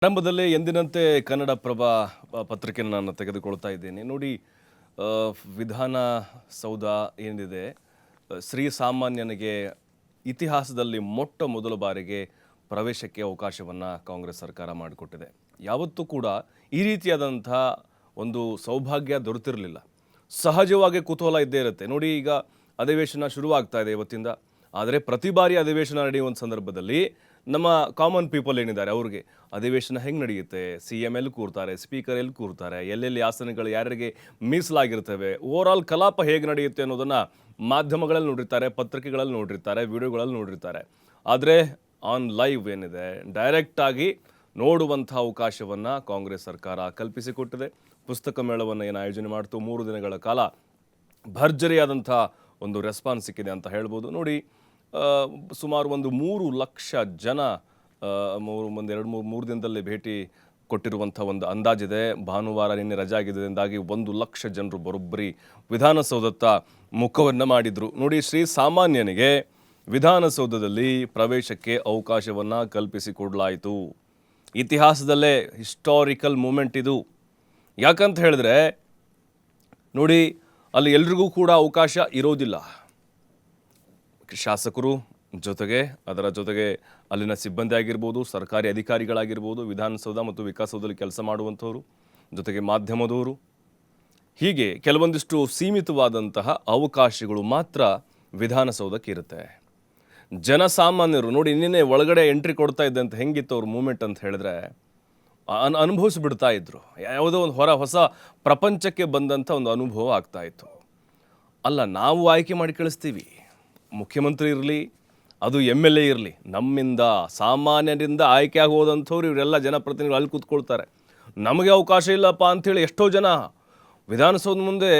ಆರಂಭದಲ್ಲೇ ಎಂದಿನಂತೆ ಕನ್ನಡಪ್ರಭ ಪತ್ರಿಕೆಯನ್ನು ನಾನು ತೆಗೆದುಕೊಳ್ತಾ ಇದ್ದೇನೆ. ನೋಡಿ, ವಿಧಾನಸೌಧ ಏನಿದೆ, ಶ್ರೀ ಸಾಮಾನ್ಯನಿಗೆ ಇತಿಹಾಸದಲ್ಲಿ ಮೊಟ್ಟ ಮೊದಲ ಬಾರಿಗೆ ಪ್ರವೇಶಕ್ಕೆ ಅವಕಾಶವನ್ನು ಕಾಂಗ್ರೆಸ್ ಸರ್ಕಾರ ಮಾಡಿಕೊಟ್ಟಿದೆ. ಯಾವತ್ತೂ ಕೂಡ ಈ ರೀತಿಯಾದಂಥ ಒಂದು ಸೌಭಾಗ್ಯ ದೊರೆತಿರಲಿಲ್ಲ. ಸಹಜವಾಗಿ ಕುತೂಹಲ ಇದ್ದೇ ಇರುತ್ತೆ. ನೋಡಿ, ಈಗ ಅಧಿವೇಶನ ಶುರುವಾಗ್ತಾ ಇದೆ ಇವತ್ತಿಂದ. ಆದರೆ ಪ್ರತಿ ಬಾರಿ ಅಧಿವೇಶನ ನಡೆಯುವಂಥ ಸಂದರ್ಭದಲ್ಲಿ ನಮ್ಮ ಕಾಮನ್ ಪೀಪಲ್ ಏನಿದ್ದಾರೆ ಅವ್ರಿಗೆ ಅಧಿವೇಶನ ಹೆಂಗೆ ನಡೆಯುತ್ತೆ, ಸಿ ಎಮ್ ಎಲ್ಲಿ ಕೂರ್ತಾರೆ, ಸ್ಪೀಕರ್ ಎಲ್ಲಿ ಕೂರ್ತಾರೆ, ಎಲ್ಲೆಲ್ಲಿ ಆಸನಗಳು ಯಾರ್ಯಾರಿಗೆ ಮೀಸಲಾಗಿರ್ತವೆ, ಓವರಾಲ್ ಕಲಾಪ ಹೇಗೆ ನಡೆಯುತ್ತೆ ಅನ್ನೋದನ್ನು ಮಾಧ್ಯಮಗಳಲ್ಲಿ ನೋಡಿರ್ತಾರೆ, ಪತ್ರಿಕೆಗಳಲ್ಲಿ ನೋಡಿರ್ತಾರೆ, ವಿಡಿಯೋಗಳಲ್ಲಿ ನೋಡಿರ್ತಾರೆ. ಆದರೆ ಆನ್ ಲೈವ್ ಏನಿದೆ, ಡೈರೆಕ್ಟಾಗಿ ನೋಡುವಂಥ ಅವಕಾಶವನ್ನು ಕಾಂಗ್ರೆಸ್ ಸರ್ಕಾರ ಕಲ್ಪಿಸಿಕೊಟ್ಟಿದೆ. ಪುಸ್ತಕ ಮೇಳವನ್ನು ಏನು ಆಯೋಜನೆ ಮಾಡ್ತು, 3 ದಿನಗಳ ಕಾಲ ಭರ್ಜರಿಯಾದಂಥ ಒಂದು ರೆಸ್ಪಾನ್ಸ್ ಸಿಕ್ಕಿದೆ ಅಂತ ಹೇಳ್ಬೋದು. ನೋಡಿ, ಸುಮಾರು ಒಂದು 3 ಲಕ್ಷ ಜನ ಮೂರು ದಿನದಲ್ಲಿ ಭೇಟಿ ಕೊಟ್ಟಿರುವಂಥ ಒಂದು ಅಂದಾಜಿದೆ. ಭಾನುವಾರ ನಿನ್ನೆ ರಜೆ ಆಗಿದ್ದರಿಂದಾಗಿ 1 ಲಕ್ಷ ಜನರು ಬರೋಬ್ಬರಿ ವಿಧಾನಸೌಧತ್ತ ಮುಖವನ್ನು ಮಾಡಿದರು. ನೋಡಿ, ಶ್ರೀ ಸಾಮಾನ್ಯನಿಗೆ ವಿಧಾನಸೌಧದಲ್ಲಿ ಪ್ರವೇಶಕ್ಕೆ ಅವಕಾಶವನ್ನು ಕಲ್ಪಿಸಿಕೊಡಲಾಯಿತು. ಇತಿಹಾಸದಲ್ಲೇ ಹಿಸ್ಟಾರಿಕಲ್ ಮೂಮೆಂಟ್ ಇದು. ಯಾಕಂತ ಹೇಳಿದ್ರೆ ನೋಡಿ, ಅಲ್ಲಿ ಎಲ್ರಿಗೂ ಕೂಡ ಅವಕಾಶ ಇರೋದಿಲ್ಲ. ಶಾಸಕರು ಅದರ ಜೊತೆಗೆ ಅಲ್ಲಿನ ಸಿಬ್ಬಂದಿ ಆಗಿರ್ಬೋದು, ಸರ್ಕಾರಿ ಅಧಿಕಾರಿಗಳಾಗಿರ್ಬೋದು, ವಿಧಾನಸೌಧ ಮತ್ತು ವಿಕಾಸಸೌಧದಲ್ಲಿ ಕೆಲಸ ಮಾಡುವಂಥವರು, ಜೊತೆಗೆ ಮಾಧ್ಯಮದವರು, ಹೀಗೆ ಕೆಲವೊಂದಿಷ್ಟು ಸೀಮಿತವಾದಂತಹ ಅವಕಾಶಗಳು ಮಾತ್ರ ವಿಧಾನಸೌಧಕ್ಕೆ ಇರುತ್ತೆ. ಜನಸಾಮಾನ್ಯರು ನೋಡಿ, ನಿನ್ನೆ ಒಳಗಡೆ ಎಂಟ್ರಿ ಕೊಡ್ತಾ ಇದ್ದಂತೆ ಹೆಂಗಿತ್ತು ಅವ್ರ ಮೂಮೆಂಟ್ ಅಂತ ಹೇಳಿದ್ರೆ ಅನುಭವಿಸ್ಬಿಡ್ತಾ ಇದ್ರು. ಯಾವುದೋ ಒಂದು ಹೊಸ ಪ್ರಪಂಚಕ್ಕೆ ಬಂದಂಥ ಒಂದು ಅನುಭವ ಆಗ್ತಾ ಇತ್ತು. ಅಲ್ಲ, ನಾವು ಆಯ್ಕೆ ಮಾಡಿ ಕಳಿಸ್ತೀವಿ, ಮುಖ್ಯಮಂತ್ರಿ ಇರಲಿ, ಅದು MLA ಇರಲಿ, ನಮ್ಮಿಂದ ಸಾಮಾನ್ಯರಿಂದ ಆಯ್ಕೆ ಆಗೋದಂಥವ್ರು ಇವರೆಲ್ಲ ಜನಪ್ರತಿನಿಧಿಗಳು ಅಲ್ಲಿ ಕೂತ್ಕೊಳ್ತಾರೆ. ನಮಗೆ ಅವಕಾಶ ಇಲ್ಲಪ್ಪ ಅಂಥೇಳಿ ಎಷ್ಟೋ ಜನ ವಿಧಾನಸೌಧ ಮುಂದೆ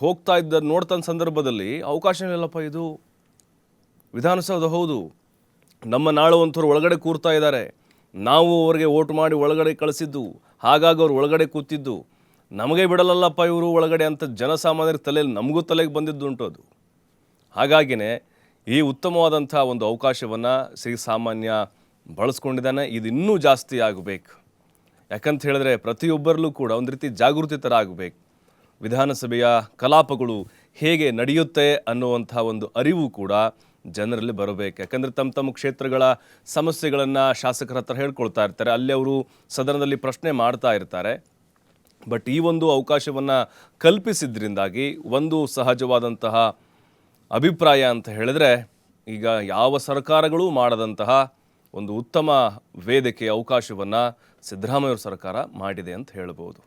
ಹೋಗ್ತಾ ಇದ್ದ ನೋಡ್ತಾ ಸಂದರ್ಭದಲ್ಲಿ ಅವಕಾಶ ಇಲ್ಲಪ್ಪ, ಇದು ವಿಧಾನಸೌಧ ಹೌದು, ನಮ್ಮ ನಾಳುವಂಥವ್ರು ಒಳಗಡೆ ಕೂರ್ತಾ ಇದ್ದಾರೆ, ನಾವು ಅವ್ರಿಗೆ ವೋಟ್ ಮಾಡಿ ಒಳಗಡೆ ಕಳಿಸಿದ್ದು, ಹಾಗಾಗಿ ಅವ್ರು ಒಳಗಡೆ ಕೂತಿದ್ದು, ನಮಗೆ ಬಿಡಲ್ಲಲ್ಲಪ್ಪ ಇವರು ಒಳಗಡೆ ಅಂತ ಜನಸಾಮಾನ್ಯರ ತಲೆಯಲ್ಲಿ ನಮಗೂ ತಲೆಗೆ ಬಂದಿದ್ದು ಉಂಟು ಅದು. ಹಾಗಾಗಿನೇ ಈ ಉತ್ತಮವಾದಂಥ ಒಂದು ಅವಕಾಶವನ್ನು ಶ್ರೀ ಸಾಮಾನ್ಯ ಬಳಸ್ಕೊಂಡಿದ್ದಾನೆ. ಇದು ಇನ್ನೂ ಜಾಸ್ತಿ ಆಗಬೇಕು. ಯಾಕಂತ ಹೇಳಿದ್ರೆ ಪ್ರತಿಯೊಬ್ಬರಲ್ಲೂ ಕೂಡ ಒಂದು ರೀತಿ ಜಾಗೃತಿ ಥರ ಆಗಬೇಕು. ವಿಧಾನಸಭೆಯ ಕಲಾಪಗಳು ಹೇಗೆ ನಡೆಯುತ್ತೆ ಅನ್ನುವಂಥ ಒಂದು ಅರಿವು ಕೂಡ ಜನರಲ್ಲಿ ಬರಬೇಕು. ಯಾಕಂದರೆ ತಮ್ಮ ಕ್ಷೇತ್ರಗಳ ಸಮಸ್ಯೆಗಳನ್ನು ಶಾಸಕರ ಹತ್ರ ಹೇಳ್ಕೊಳ್ತಾ ಇರ್ತಾರೆ, ಅಲ್ಲಿ ಅವರು ಸದನದಲ್ಲಿ ಪ್ರಶ್ನೆ ಮಾಡ್ತಾ ಇರ್ತಾರೆ. ಬಟ್ ಈ ಒಂದು ಅವಕಾಶವನ್ನು ಕಲ್ಪಿಸಿದ್ರಿಂದಾಗಿ ಒಂದು ಸಹಜವಾದಂತಹ ಅಭಿಪ್ರಾಯ ಅಂತ ಹೇಳಿದ್ರೆ, ಈಗ ಯಾವ ಸರ್ಕಾರಗಳೂ ಮಾಡದಂತಹ ಒಂದು ಉತ್ತಮ ವೇದಿಕೆ ಅವಕಾಶವನ್ನು ಸಿದ್ದರಾಮಯ್ಯ ಸರ್ಕಾರ ಮಾಡಿದೆ ಅಂತ ಹೇಳ್ಬೋದು.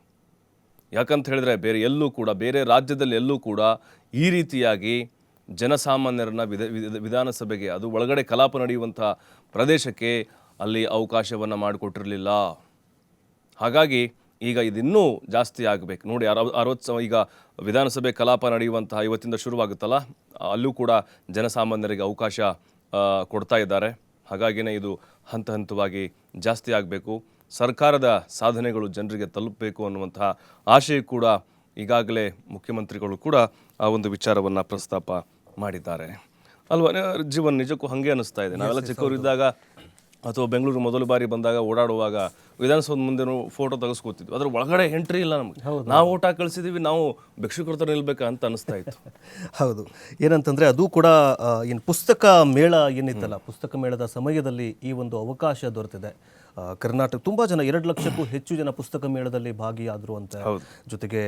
ಯಾಕಂತ ಹೇಳಿದ್ರೆ ಬೇರೆ ರಾಜ್ಯದಲ್ಲಿ ಎಲ್ಲೂ ಕೂಡ ಈ ರೀತಿಯಾಗಿ ಜನಸಾಮಾನ್ಯರನ್ನ ವಿಧಾನಸಭೆಗೆ, ಅದು ಒಳಗಡೆ ಕಲಾಪ ನಡೆಯುವಂಥ ಪ್ರದೇಶಕ್ಕೆ ಅಲ್ಲಿ ಅವಕಾಶವನ್ನು ಮಾಡಿಕೊಟ್ಟಿರಲಿಲ್ಲ. ಹಾಗಾಗಿ ಈಗ ಇದಿನ್ನೂ ಜಾಸ್ತಿ ಆಗಬೇಕು. ನೋಡಿ, 60 ಈಗ ವಿಧಾನಸಭೆ ಕಲಾಪ ನಡೆಯುವಂತಹ ಇವತ್ತಿಂದ ಶುರುವಾಗುತ್ತಲ್ಲ, ಅಲ್ಲೂ ಕೂಡ ಜನಸಾಮಾನ್ಯರಿಗೆ ಅವಕಾಶ ಕೊಡ್ತಾ ಇದ್ದಾರೆ. ಹಾಗಾಗಿನೇ ಇದು ಹಂತವಾಗಿ ಜಾಸ್ತಿ ಆಗಬೇಕು. ಸರ್ಕಾರದ ಸಾಧನೆಗಳು ಜನರಿಗೆ ತಲುಪಬೇಕು ಅನ್ನುವಂತಹ ಆಶಯ ಕೂಡ ಈಗಾಗಲೇ ಮುಖ್ಯಮಂತ್ರಿಗಳು ಕೂಡ ಆ ಒಂದು ವಿಚಾರವನ್ನು ಪ್ರಸ್ತಾಪ ಮಾಡಿದ್ದಾರೆ ಅಲ್ವಾ. ಜೀವನ್ ನಿಜಕ್ಕೂ ಹಾಗೆ ಅನ್ನಿಸ್ತಾ ಇದೆ. ನಾವೆಲ್ಲ ಚಿಕ್ಕವರಿದ್ದಾಗ ಅಥವಾ ಬೆಂಗಳೂರು ಮೊದಲ ಬಾರಿ ಬಂದಾಗ ಓಡಾಡುವಾಗ ವಿಧಾನಸೌಧ ಮುಂದೆ ಫೋಟೋ ತೆಗೆಸ್ಕೊತಿದ್ವಿ, ಅದ್ರ ಒಳಗಡೆ ಎಂಟ್ರಿ ಇಲ್ಲ ನಮಗೆ. ನಾವು ಓಟ್ ಹಾಕಿ ಕಳಿಸಿದ್ದೀವಿ, ನಾವು ಭಿಕ್ಷುಕರ ಥರ ನಿಲ್ಬೇಕಾ ಅಂತ ಅನಿಸ್ತಾ ಇತ್ತು. ಹೌದು, ಏನಂತಂದರೆ ಅದು ಕೂಡ ಏನು ಪುಸ್ತಕ ಮೇಳ ಏನಿತ್ತಲ್ಲ, ಪುಸ್ತಕ ಮೇಳದ ಸಮಯದಲ್ಲಿ ಈ ಒಂದು ಅವಕಾಶ ದೊರೆತಿದೆ. ಕರ್ನಾಟಕ ತುಂಬ ಜನ 2 ಲಕ್ಷಕ್ಕೂ ಹೆಚ್ಚು ಜನ ಪುಸ್ತಕ ಮೇಳದಲ್ಲಿ ಭಾಗಿಯಾದರು ಅಂತ. ಜೊತೆಗೆ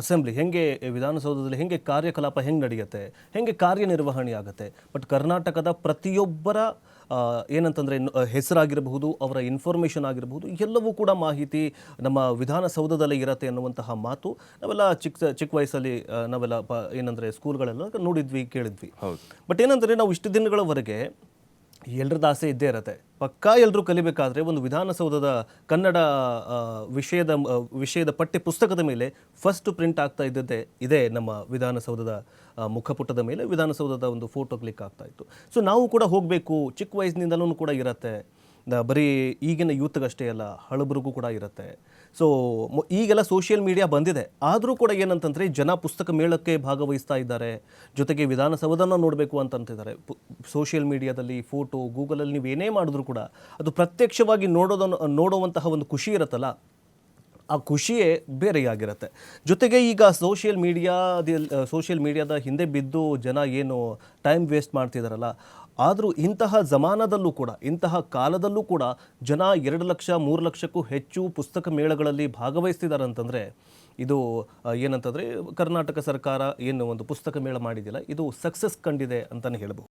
ಅಸೆಂಬ್ಲಿ ಹೆಂಗೆ, ವಿಧಾನಸೌಧದಲ್ಲಿ ಹೆಂಗೆ ಕಾರ್ಯಕಲಾಪ ಹೆಂಗೆ ನಡೆಯುತ್ತೆ, ಹೆಂಗೆ ಕಾರ್ಯನಿರ್ವಹಣೆ ಆಗುತ್ತೆ. ಬಟ್ ಕರ್ನಾಟಕದ ಪ್ರತಿಯೊಬ್ಬರ ಏನಂತಂದರೆ ಹೆಸರಾಗಿರಬಹುದು, ಅವರ ಇನ್ಫಾರ್ಮೇಷನ್ ಆಗಿರಬಹುದು, ಎಲ್ಲವೂ ಕೂಡ ಮಾಹಿತಿ ನಮ್ಮ ವಿಧಾನಸೌಧದಲ್ಲೇ ಇರತ್ತೆ ಅನ್ನುವಂತಹ ಮಾತು ನಾವೆಲ್ಲ ಚಿಕ್ಕ ವಯಸ್ಸಲ್ಲಿ ನಾವೆಲ್ಲ ಏನಂದರೆ ಸ್ಕೂಲ್ಗಳೆಲ್ಲ ನೋಡಿದ್ವಿ, ಕೇಳಿದ್ವಿ. ಬಟ್ ಏನಂದರೆ ನಾವು ಇಷ್ಟು ದಿನಗಳವರೆಗೆ ಎಲ್ಲರದ ಆಸೆ ಇದ್ದೇ ಇರತ್ತೆ, ಪಕ್ಕಾ ಎಲ್ಲರೂ ಕಲಿಬೇಕಾದ್ರೆ ಒಂದು ವಿಧಾನಸೌಧದ ಕನ್ನಡ ವಿಷಯದ ಪಠ್ಯ ಪುಸ್ತಕದ ಮೇಲೆ ಫಸ್ಟ್ ಪ್ರಿಂಟ್ ಆಗ್ತಾ ಇದೇ ನಮ್ಮ ವಿಧಾನಸೌಧದ ಮುಖಪುಟದ ಮೇಲೆ ವಿಧಾನಸೌಧದ ಒಂದು ಫೋಟೋ ಕ್ಲಿಕ್ ಆಗ್ತಾ ಇತ್ತು. ಸೊ ನಾವು ಕೂಡ ಹೋಗಬೇಕು, ಚಿಕ್ಕ ವಯಸ್ಸಿನಿಂದಲೂ ಕೂಡ ಇರತ್ತೆ. ಬರೀ ಈಗಿನ ಯೂತ್ಗಷ್ಟೇ ಅಲ್ಲ, ಹಳಬರಿಗೂ ಕೂಡ ಇರುತ್ತೆ. ಸೊ ಈಗೆಲ್ಲ ಸೋಷಿಯಲ್ ಮೀಡಿಯಾ ಬಂದಿದೆ, ಆದರೂ ಕೂಡ ಏನಂತಂದರೆ ಜನ ಪುಸ್ತಕ ಮೇಳಕ್ಕೆ ಭಾಗವಹಿಸ್ತಾ ಇದ್ದಾರೆ, ಜೊತೆಗೆ ವಿಧಾನಸೌಧನ ನೋಡಬೇಕು ಅಂತಂತಿದ್ದಾರೆ. ಸೋಷಿಯಲ್ ಮೀಡಿಯಾದಲ್ಲಿ ಫೋಟೋ, ಗೂಗಲಲ್ಲಿ ನೀವು ಏನೇ ಮಾಡಿದ್ರೂ ಕೂಡ ಅದು ಪ್ರತ್ಯಕ್ಷವಾಗಿ ನೋಡುವಂತಹ ಒಂದು ಖುಷಿ ಇರುತ್ತಲ್ಲ, ಆ ಖುಷಿಯೇ ಬೇರೆಯಾಗಿರುತ್ತೆ. ಜೊತೆಗೆ ಈಗ ಸೋಷಿಯಲ್ ಮೀಡಿಯಾದ ಹಿಂದೆ ಬಿದ್ದು ಜನ ಏನು ಟೈಮ್ ವೇಸ್ಟ್ ಮಾಡ್ತಿದ್ದಾರಲ್ಲ, ಆದರೂ ಇಂತಹ ಜಮಾನದಲ್ಲೂ ಕೂಡ, ಇಂತಹ ಕಾಲದಲ್ಲೂ ಕೂಡ ಜನ 2 ಲಕ್ಷ 3 ಲಕ್ಷಕ್ಕೂ ಹೆಚ್ಚು ಪುಸ್ತಕ ಮೇಳಗಳಲ್ಲಿ ಭಾಗವಹಿಸ್ತಿದ್ದಾರೆ ಅಂತಂದರೆ ಇದು ಏನಂತಂದರೆ ಕರ್ನಾಟಕ ಸರ್ಕಾರ ಏನು ಒಂದು ಪುಸ್ತಕ ಮೇಳ ಮಾಡಿದಿಲ್ಲ, ಇದು ಸಕ್ಸಸ್ ಕಂಡಿದೆ ಅಂತಲೇ ಹೇಳ್ಬೋದು.